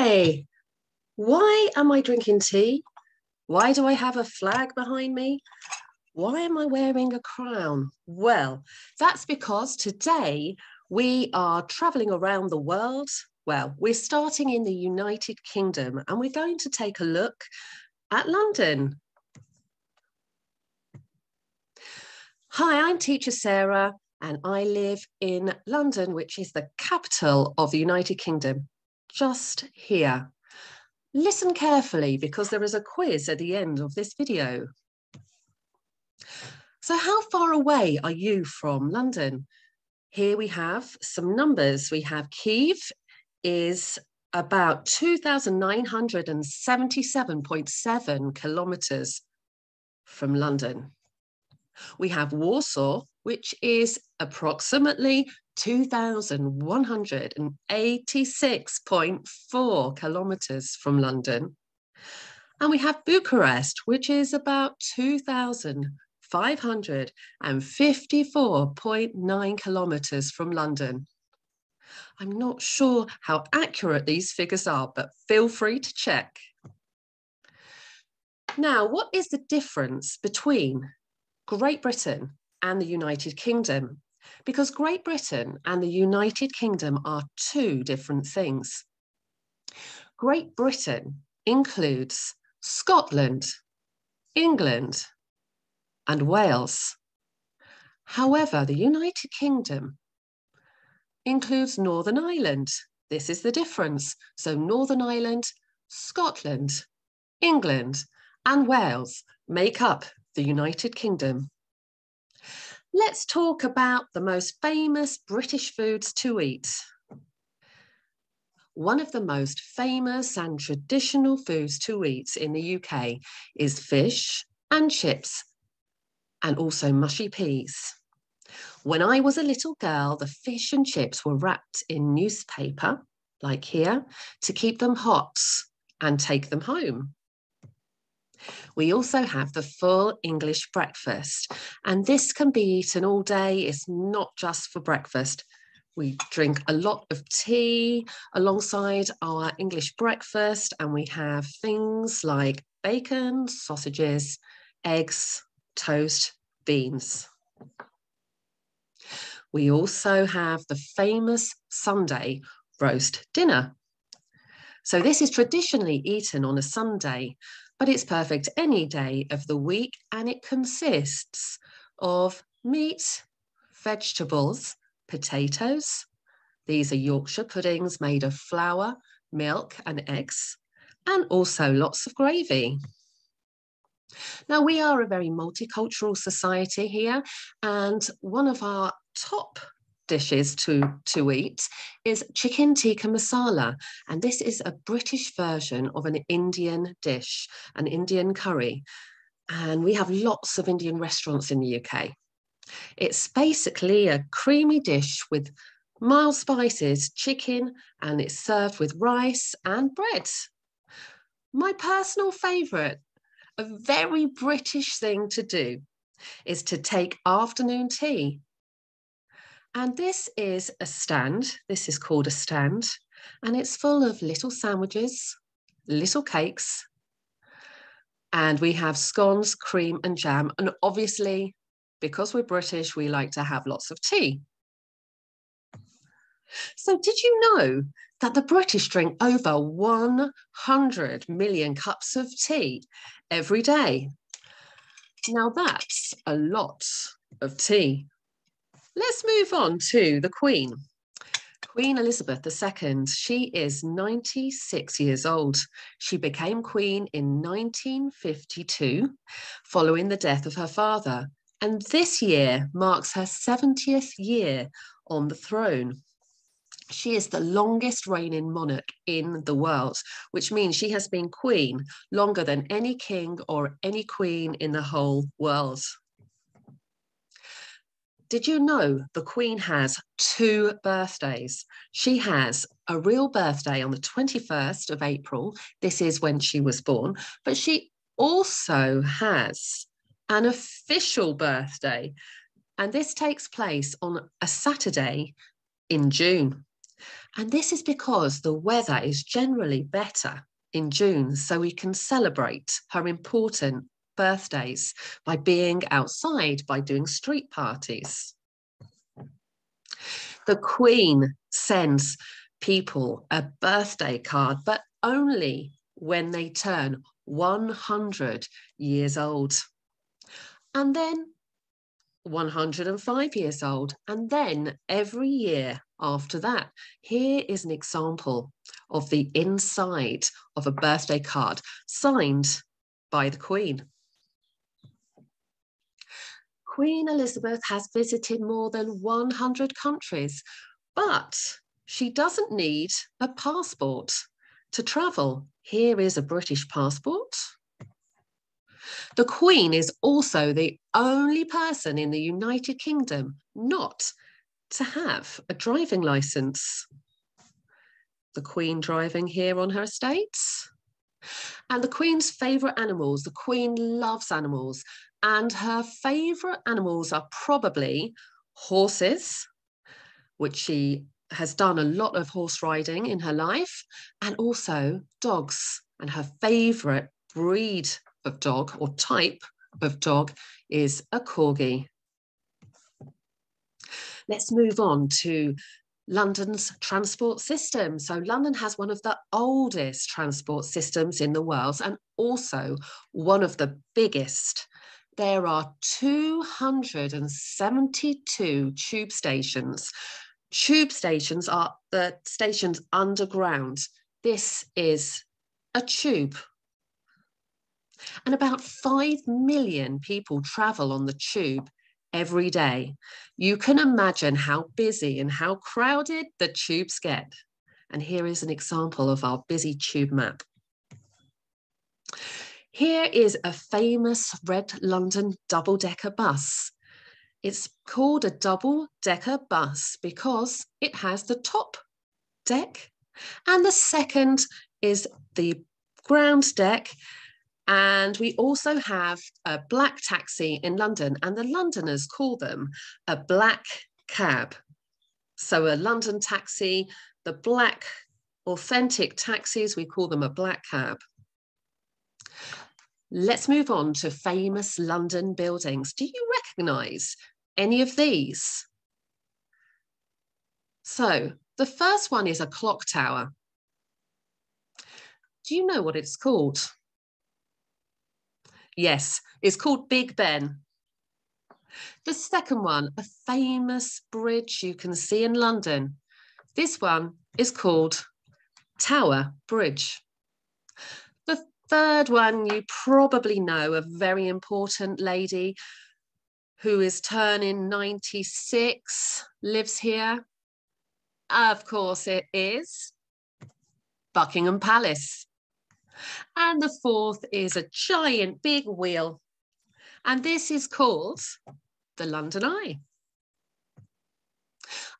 Hi, why am I drinking tea? Why do I have a flag behind me? Why am I wearing a crown? Well, that's because today we are traveling around the world. Well, we're starting in the United Kingdom and we're going to take a look at London. Hi, I'm Teacher Sarah and I live in London, which is the capital of the United Kingdom, just here. Listen carefully because there is a quiz at the end of this video. So how far away are you from London? Here we have some numbers. We have Kiev is about 2,977.7 kilometers from London. We have Warsaw, which is approximately 2,186.4 kilometers from London. And we have Bucharest, which is about 2,554.9 kilometers from London. I'm not sure how accurate these figures are, but feel free to check. Now, what is the difference between Great Britain and the United Kingdom? Because Great Britain and the United Kingdom are two different things. Great Britain includes Scotland, England, and Wales. However, the United Kingdom includes Northern Ireland. This is the difference. So Northern Ireland, Scotland, England, and Wales make up the United Kingdom. Let's talk about the most famous British foods to eat. One of the most famous and traditional foods to eat in the UK is fish and chips, and also mushy peas. When I was a little girl, the fish and chips were wrapped in newspaper, like here, to keep them hot and take them home. We also have the full English breakfast, and this can be eaten all day. It's not just for breakfast. We drink a lot of tea alongside our English breakfast, and we have things like bacon, sausages, eggs, toast, beans. We also have the famous Sunday roast dinner. So this is traditionally eaten on a Sunday, but it's perfect any day of the week, and it consists of meat, vegetables, potatoes. These are Yorkshire puddings made of flour, milk, and eggs, and also lots of gravy. Now, we are a very multicultural society here, and one of our top dishes to eat is chicken tikka masala, and this is a British version of an Indian dish, an Indian curry, and we have lots of Indian restaurants in the UK. It's basically a creamy dish with mild spices, chicken, and it's served with rice and bread. My personal favourite, a very British thing to do, is to take afternoon tea. And this is a stand. This is called a stand. And it's full of little sandwiches, little cakes. And we have scones, cream and jam. And obviously, because we're British, we like to have lots of tea. So did you know that the British drink over 100 million cups of tea every day? Now that's a lot of tea. Let's move on to the Queen. Queen Elizabeth II, she is 96 years old. She became Queen in 1952 following the death of her father. And this year marks her 70th year on the throne. She is the longest reigning monarch in the world, which means she has been queen longer than any king or any queen in the whole world. Did you know the Queen has 2 birthdays? She has a real birthday on the 21st of April. This is when she was born, but she also has an official birthday, and this takes place on a Saturday in June. And this is because the weather is generally better in June, so we can celebrate her important birthdays by being outside, by doing street parties. The Queen sends people a birthday card, but only when they turn 100 years old. And then 105 years old, and then every year after that. Here is an example of the inside of a birthday card signed by the Queen. Queen Elizabeth has visited more than 100 countries, but she doesn't need a passport to travel. Here is a British passport. The Queen is also the only person in the United Kingdom not to have a driving licence. The Queen driving here on her estates. And the Queen's favourite animals. The Queen loves animals, and her favourite animals are probably horses, which she has done a lot of horse riding in her life, and also dogs. And her favourite breed of dog or type of dog is a corgi. Let's move on to London's transport system. So London has one of the oldest transport systems in the world and also one of the biggest. There are 272 tube stations. Tube stations are the stations underground. This is a tube. And about 5 million people travel on the tube every day. You can imagine how busy and how crowded the tubes get. And here is an example of our busy tube map. Here is a famous red London double-decker bus. It's called a double-decker bus because it has the top deck and the second is the ground deck. And we also have a black taxi in London, and the Londoners call them a black cab. So a London taxi, the black authentic taxis, we call them a black cab. Let's move on to famous London buildings. Do you recognise any of these? So the first one is a clock tower. Do you know what it's called? Yes, it's called Big Ben. The second one, a famous bridge you can see in London. This one is called Tower Bridge. The third one you probably know, a very important lady who is turning 96, lives here. Of course it is Buckingham Palace. And the fourth is a giant big wheel. And this is called the London Eye.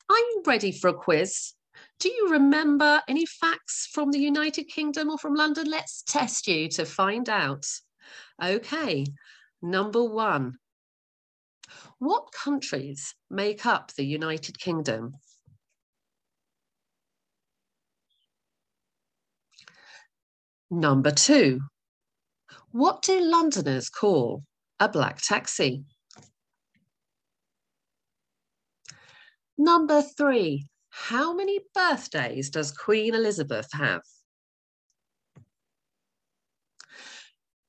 Are you ready for a quiz? Do you remember any facts from the United Kingdom or from London? Let's test you to find out. Okay, number one. What countries make up the United Kingdom? Number two. What do Londoners call a black taxi? Number three. How many birthdays does Queen Elizabeth have?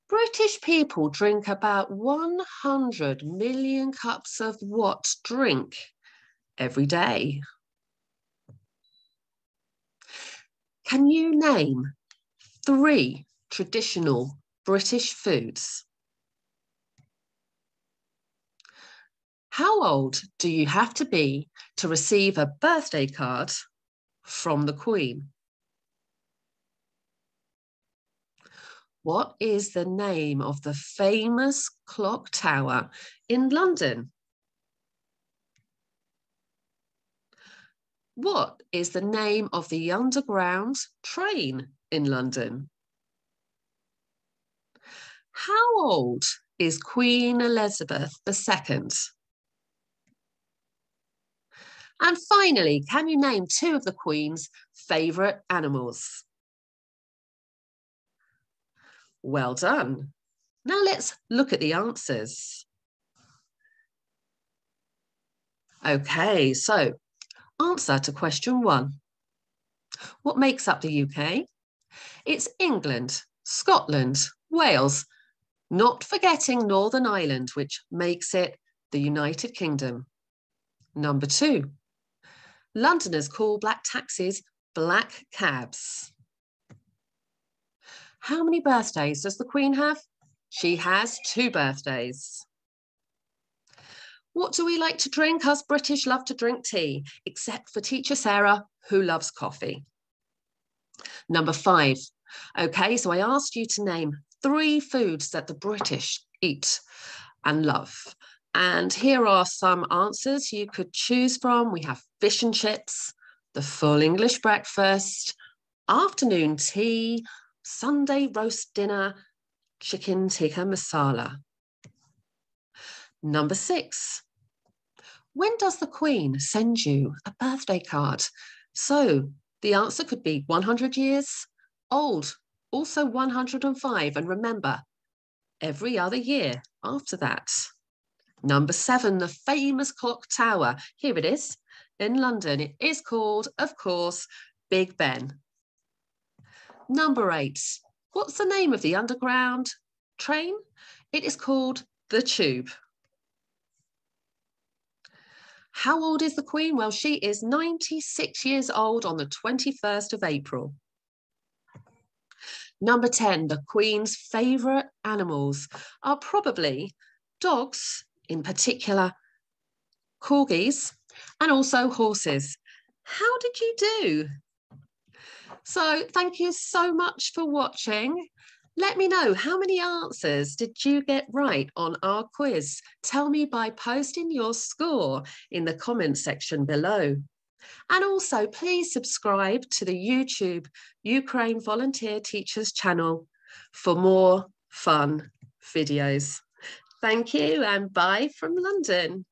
British people drink about 100 million cups of what drink every day? Can you name 3 traditional British foods? How old do you have to be to receive a birthday card from the Queen? What is the name of the famous clock tower in London? What is the name of the underground train in London? How old is Queen Elizabeth II? And finally, can you name two of the Queen's favourite animals? Well done. Now let's look at the answers. Okay, so answer to question 1. What makes up the UK? It's England, Scotland, Wales, not forgetting Northern Ireland, which makes it the United Kingdom. Number 2. Londoners call black taxis black cabs. How many birthdays does the Queen have? She has 2 birthdays. What do we like to drink? Us British love to drink tea, except for Teacher Sarah, who loves coffee. Number 5. Okay, so I asked you to name 3 foods that the British eat and love. And here are some answers you could choose from. We have fish and chips, the full English breakfast, afternoon tea, Sunday roast dinner, chicken tikka masala. Number 6. When does the Queen send you a birthday card? So the answer could be 100 years old, also 105, and remember, every other year after that. Number 7, the famous clock tower. Here it is in London. It is called, of course, Big Ben. Number 8, what's the name of the underground train? It is called the Tube. How old is the Queen? Well, she is 96 years old on the 21st of April. Number 10, the Queen's favourite animals are probably dogs, in particular corgis, and also horses. How did you do? So thank you so much for watching. Let me know, how many answers did you get right on our quiz? Tell me by posting your score in the comments section below. And also, please subscribe to the YouTube Ukraine Volunteer Teachers channel for more fun videos. Thank you and bye from London.